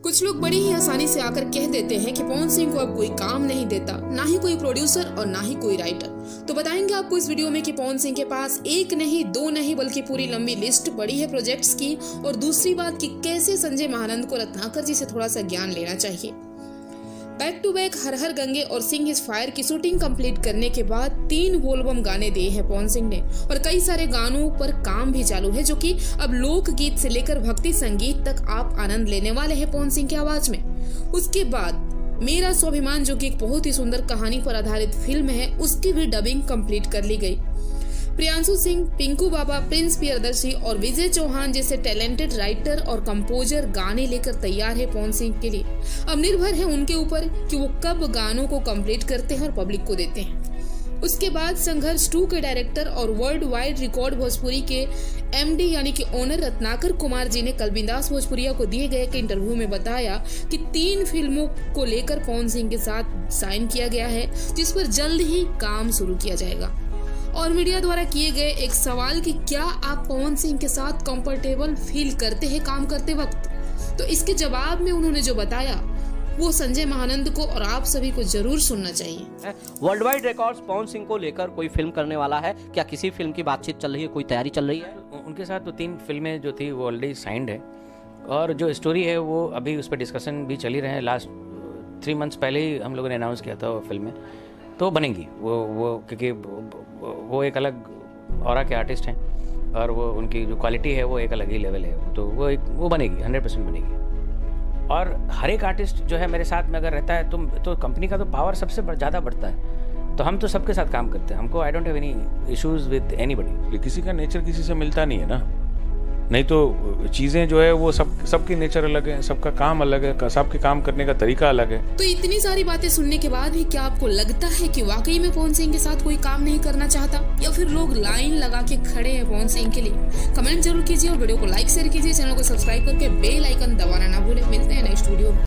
कुछ लोग बड़ी ही आसानी से आकर कह देते हैं कि पवन सिंह को अब कोई काम नहीं देता, ना ही कोई प्रोड्यूसर और ना ही कोई राइटर। तो बताएंगे आपको इस वीडियो में कि पवन सिंह के पास एक नहीं, दो नहीं, बल्कि पूरी लंबी लिस्ट पड़ी है प्रोजेक्ट्स की। और दूसरी बात कि कैसे संजय महानंद को रत्नाकर जी से थोड़ा सा ज्ञान लेना चाहिए। बैक टू बैक हर हर गंगे और सिंह इज फायर की शूटिंग कंप्लीट करने के बाद 3 एल्बम गाने दिए हैं पवन सिंह ने, और कई सारे गानों पर काम भी चालू है, जो कि अब लोक गीत से लेकर भक्ति संगीत तक आप आनंद लेने वाले हैं पवन सिंह की आवाज में। उसके बाद मेरा स्वाभिमान, जो कि एक बहुत ही सुंदर कहानी पर आधारित फिल्म है, उसकी भी डबिंग कंप्लीट कर ली गई। प्रियांशु सिंह, पिंकू बाबा, प्रिंस प्रियदर्शी और विजय चौहान जैसे टैलेंटेड राइटर और कंपोजर गाने लेकर तैयार है पवन सिंह के लिए। अब निर्भर है उनके ऊपर कि वो कब गानों को कंप्लीट करते हैं और पब्लिक को देते हैं। उसके बाद संघर्ष 2 के डायरेक्टर और वर्ल्ड वाइड रिकॉर्ड भोजपुरी के MD यानी कि ओनर रत्नाकर कुमार जी ने कल बिंदास भोजपुरिया को दिए गए एक इंटरव्यू में बताया कि 3 फिल्मों को लेकर पवन सिंह के साथ साइन किया गया है, जिस पर जल्द ही काम शुरू किया जाएगा। और मीडिया द्वारा किए गए एक सवाल कि क्या आप पवन सिंह के साथ कंफर्टेबल फील करते हैं काम करते वक्त, तो इसके जवाब में उन्होंने जो बताया वो संजय महानंद को और आप सभी को जरूर सुनना चाहिए। World wide records Pawan Singh को लेकर कोई फिल्म करने वाला है क्या? किसी फिल्म की बातचीत चल रही है, कोई तैयारी चल रही है? उनके साथ तो 3 फिल्में जो थी वो ऑलरेडी साइंड है, और जो स्टोरी है वो अभी उस पर डिस्कशन भी चल ही रहे हैं। लास्ट 3 मंथ्स पहले ही हम लोगों ने अनाउंस किया था वो फिल्में तो बनेंगी वो क्योंकि वो एक अलग ऑरा के आर्टिस्ट हैं और वो उनकी जो क्वालिटी है वो एक अलग ही लेवल है, तो वो बनेगी, 100% बनेगी। और हर एक आर्टिस्ट जो है मेरे साथ में अगर रहता है तो कंपनी का तो पावर सबसे ज़्यादा बढ़ता है। तो हम तो सबके साथ काम करते हैं, हमको I don't have any issues with anybody. किसी का नेचर किसी से मिलता नहीं है ना, नहीं तो चीज़ें जो है वो सबकी नेचर अलग है, सबका काम अलग है, सबके काम करने का तरीका अलग है। तो इतनी सारी बातें सुनने के बाद भी क्या आपको लगता है कि वाकई में पवन सिंह के साथ कोई काम नहीं करना चाहता, या फिर लोग लाइन लगा के खड़े हैं पवन सिंह के लिए? कमेंट जरूर कीजिए और वीडियो को लाइक शेयर कीजिए। चैनल को सब्सक्राइब करके बेल आइकन दबाना ना भूलें। मिलते हैं नेक्स्ट वीडियो में।